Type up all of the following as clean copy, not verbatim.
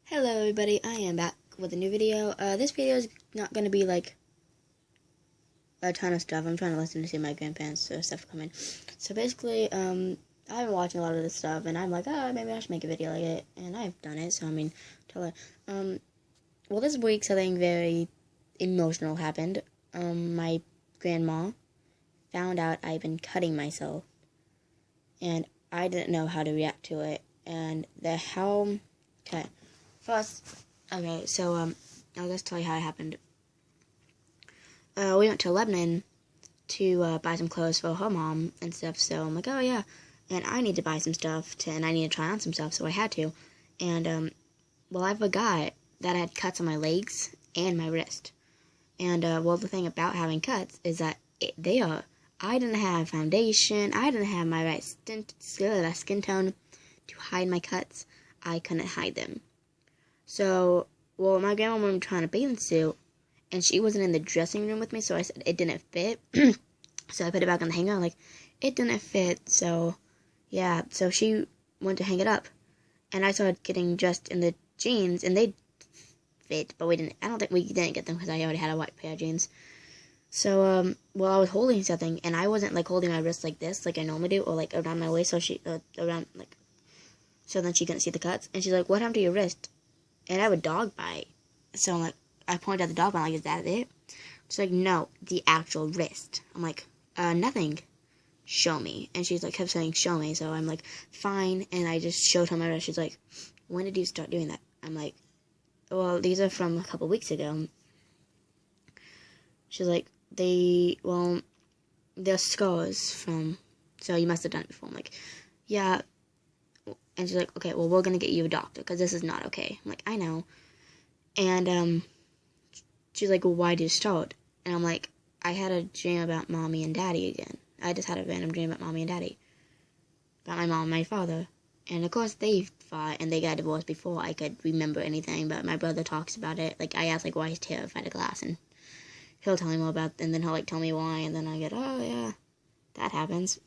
Hello everybody, I am back with a new video. This video is not going to be like a ton of stuff. I'm trying to listen to see my grandparents stuff come in. So basically, I've been watching a lot of this stuff and I'm like, oh, maybe I should make a video like it. And I've done it, so I mean, well, this week something very emotional happened. My grandma found out I've been cutting myself and I didn't know how to react to it. And okay. First, okay, so, I'll just tell you how it happened. We went to Lebanon to, buy some clothes for her mom and stuff, so I'm like, oh, yeah, and I need to buy some stuff, and I need to try on some stuff, so I had to, and, well, I forgot that I had cuts on my legs and my wrist, and, well, the thing about having cuts is that I didn't have foundation, I didn't have my right skin tone to hide my cuts. I couldn't hide them. So, well, my grandma was trying a bathing suit, and she wasn't in the dressing room with me, so I said it didn't fit. So I put it back on the hanger, like, it didn't fit, so, yeah. So she went to hang it up, and I started getting dressed in the jeans, and they fit, but I don't think we didn't get them, because I already had a white pair of jeans. So, well, I was holding something, and I wasn't, like, holding my wrist like this, like I normally do, or, like, around my waist, so so then she couldn't see the cuts, and she's like, what happened to your wrist? And I have a dog bite. So I'm like, I pointed at the dog bite, I'm like, is that it? She's like, no, the actual wrist. I'm like, nothing. Show me. And she's like, kept saying, show me. So I'm like, fine. And I just showed her my wrist. She's like, when did you start doing that? I'm like, well, these are from a couple weeks ago. She's like, they're scars from, so you must have done it before. I'm like, yeah. And she's like, okay, well, we're going to get you a doctor, because this is not okay. I'm like, I know. And, she's like, well, why did you start? And I'm like, I had a dream about mommy and daddy again. I just had a random dream about mommy and daddy. About my mom and my father. And, of course, they fought, and they got divorced before I could remember anything, but my brother talks about it. Like, I asked, like, why he's terrified of glass, and he'll tell me more about it, and then he'll, like, tell me why, and then I get, oh, yeah, that happens.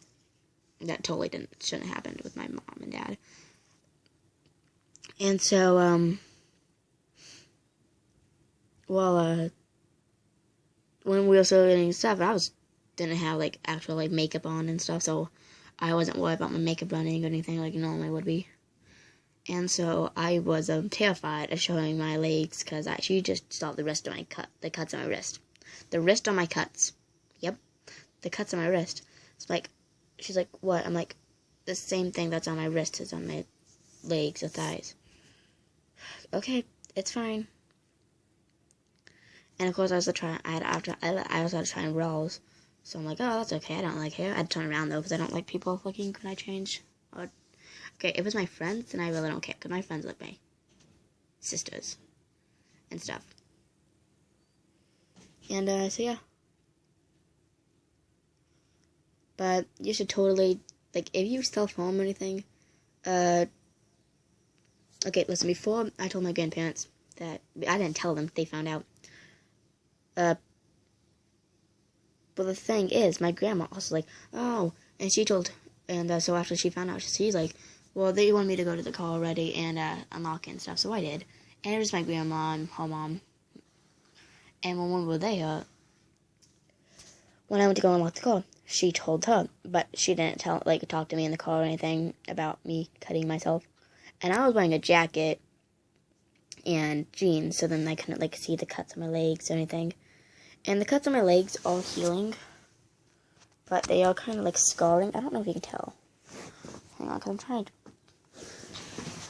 That totally shouldn't have happened with my mom and dad. And so, when we were still getting stuff, didn't have, like, actual, like, makeup on and stuff, so I wasn't worried about my makeup running or anything like normally would be. And so I was, terrified of showing my legs, because she just saw the cuts on my wrist. The wrist on my cuts. Yep. The cuts on my wrist. It's like, she's like, what? I'm like, the same thing that's on my wrist is on my legs or thighs. Okay, it's fine. And of course, I also had to try on bras. So I'm like, oh, that's okay. I don't like hair. I had to turn around though, because I don't like people looking when I change. Okay, if it's my friends, then I really don't care, because my friends look my sisters and stuff. And so yeah. But you should totally, like, if you self-harm or anything, okay, listen, before I told my grandparents that, I didn't tell them, they found out, but the thing is, my grandma also like, oh, and she told, and so after she found out, she's like, well, they wanted me to go to the car already and unlock it and stuff, so I did, and it was my grandma and her mom, and when we were there, when I went to go unlock the car, she told her, but she didn't talk to me in the car or anything about me cutting myself. And I was wearing a jacket and jeans, so then I couldn't, like, see the cuts on my legs or anything. And the cuts on my legs are healing, but they are kind of, like, scarring. I don't know if you can tell. Hang on, because I'm trying to...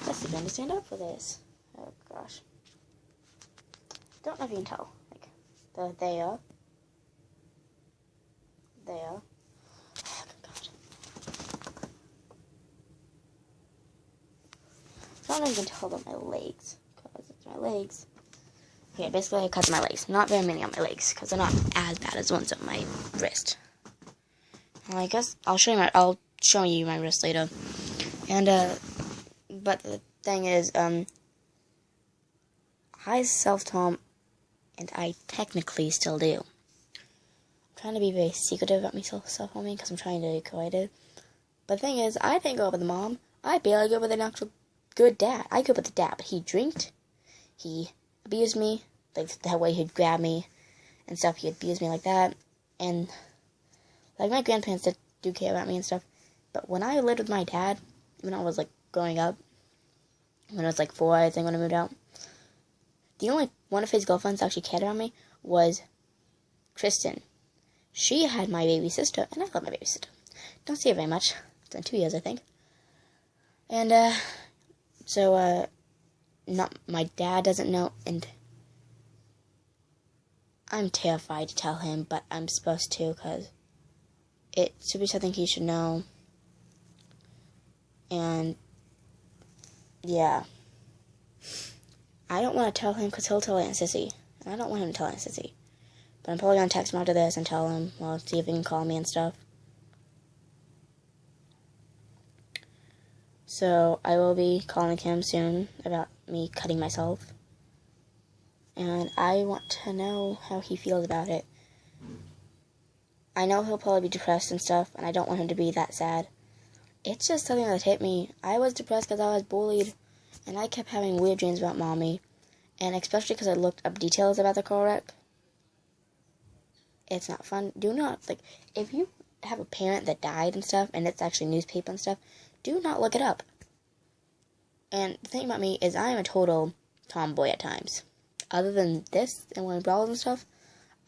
Let's see, I'm to stand up for this. Oh, gosh. Don't know if you can tell. Like, there. Oh, God. I don't know if you can tell about my legs, because it's my legs. Okay, basically I cut my legs. Not very many on my legs, because they're not as bad as the ones on my wrist. Well, I guess I'll show you my wrist later. And, but the thing is, I self-harm, and I technically still do. I'm trying to be very secretive about me self-harming, because I'm trying to be creative. But the thing is, I didn't go up with the mom. I barely go with an actual good dad. I go with the dad, but he drank he abused me, like that way he'd grab me and stuff. He abused me like that, and like my grandparents do care about me and stuff. But when I lived with my dad, when I was like growing up, when I was like 4, I think, when I moved out, the only one of his girlfriends that actually cared about me was Kristen. She had my baby sister, and I love my baby sister. Don't see her very much. It's been 2 years, I think. And not my dad doesn't know, and I'm terrified to tell him, but I'm supposed to, because it should be something he should know. And yeah, I don't want to tell him because he'll tell Aunt Sissy, and I don't want him to tell Aunt Sissy. But I'm probably going to text him after this and tell him, well, see if he can call me and stuff. So I will be calling him soon about me cutting myself. And I want to know how he feels about it. I know he'll probably be depressed and stuff, and I don't want him to be that sad. It's just something that hit me. I was depressed because I was bullied, and I kept having weird dreams about Mommy. And especially because I looked up details about the car wreck. It's not fun. Do not, like, if you have a parent that died and stuff, and it's actually newspaper and stuff, do not look it up. And the thing about me is I am a total tomboy at times. Other than this and when brawls and stuff,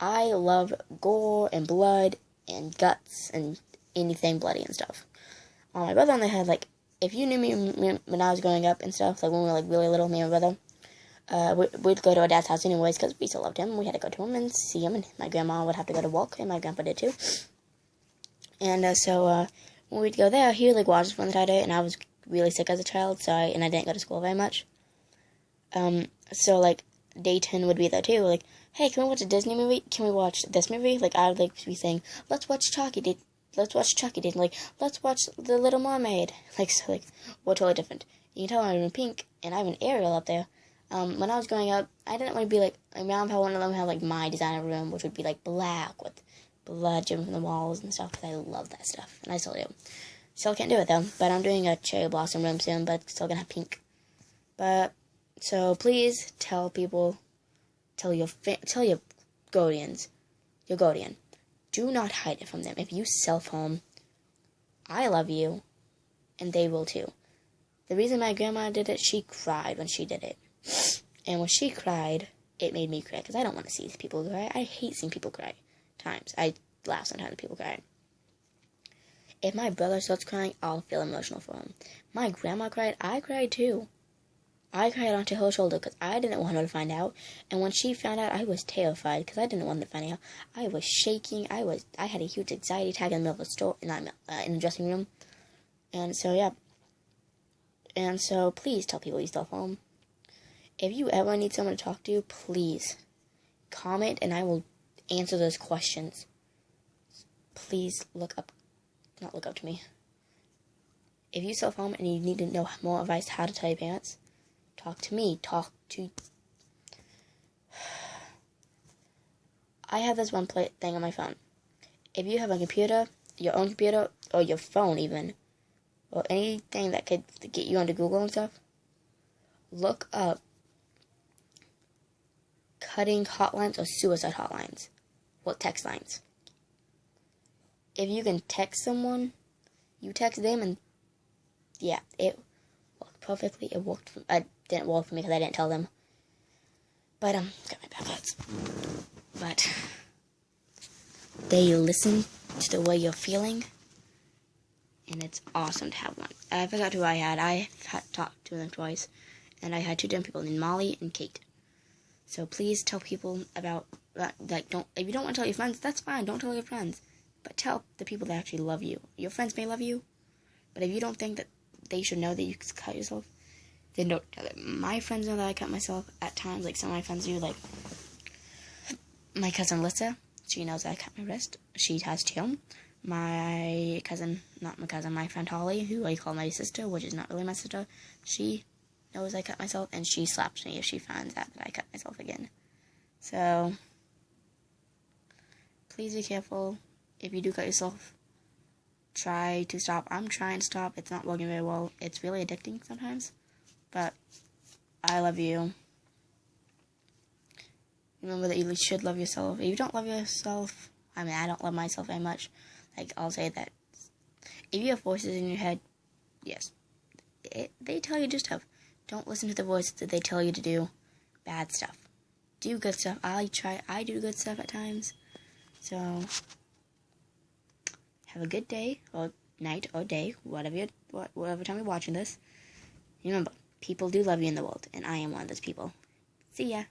I love gore and blood and guts and anything bloody and stuff. My brother and I had, like, if you knew me when I was growing up and stuff, like when we were like really little, me and my brother, we'd go to our dad's house anyways because we still loved him. We had to go to him and see him, and my grandma would have to go to work, and my grandpa did too. And so when we'd go there, he would like watch us for the entire day, and I was really sick as a child, so I didn't go to school very much. So like Dayton would be there too, like, hey, can we watch a Disney movie? Can we watch this movie? Like, I would like to be saying, let's watch Chucky. Let's watch Chucky. Like, let's watch The Little Mermaid. Like, so, like, we're totally different. You can tell I'm in pink, and I have an Ariel up there. When I was growing up, I didn't want to be like, my mom had one of them have like my designer room, which would be like black with blood dripping from the walls and stuff, because I love that stuff, and I still do. Still can't do it though, but I'm doing a cherry blossom room soon, but it's still gonna have pink. But, so please tell people, tell your guardians, your guardian, do not hide it from them. If you self-harm, I love you, and they will too. The reason my grandma did it, she cried when she did it. And when she cried, it made me cry, because I don't want to see people cry. I hate seeing people cry times. I laugh sometimes when people cry. If my brother starts crying, I'll feel emotional for him. My grandma cried, I cried too. I cried onto her shoulder because I didn't want her to find out. And when she found out, I was terrified because I didn't want her to find out. I was shaking. I had a huge anxiety attack in the middle of the store, in the dressing room. And so, yeah. And so, please tell people you still home. If you ever need someone to talk to, please comment and I will answer those questions. Please not look up to me. If you self-harm and you need to know more advice how to tell your parents, talk to me. I have this one thing on my phone. If you have a computer, your own computer, or your phone even, or anything that could get you onto Google and stuff, look up cutting hotlines or suicide hotlines. Well, text lines. If you can text someone, you text them, and yeah, it worked perfectly. It didn't work for me because I didn't tell them. But got my bad thoughts. But they listen to the way you're feeling, and it's awesome to have one. I forgot who I had. I had talked to them twice, and I had 2 different people named Molly and Kate. So please tell people about that. Like, if you don't want to tell your friends, that's fine. Don't tell your friends, but tell the people that actually love you. Your friends may love you, but if you don't think that they should know that you cut yourself, then don't tell them. My friends know that I cut myself at times. Like, some of my friends do. Like, my cousin Lissa, she knows that I cut my wrist. She has too. My friend Holly, who I call my sister, which is not really my sister, she knows I cut myself, and she slaps me if she finds out that I cut myself again. So, please be careful. If you do cut yourself, try to stop. I'm trying to stop. It's not working very well. It's really addicting sometimes. But I love you. Remember that you should love yourself. If you don't love yourself, I mean, I don't love myself very much. Like, I'll say that if you have voices in your head, yes, they tell you to do stuff. Don't listen to the voices that they tell you to do bad stuff. Do good stuff. I do good stuff at times. So, have a good day, or night, or day, whatever time you're watching this. Remember, people do love you in the world, and I am one of those people. See ya.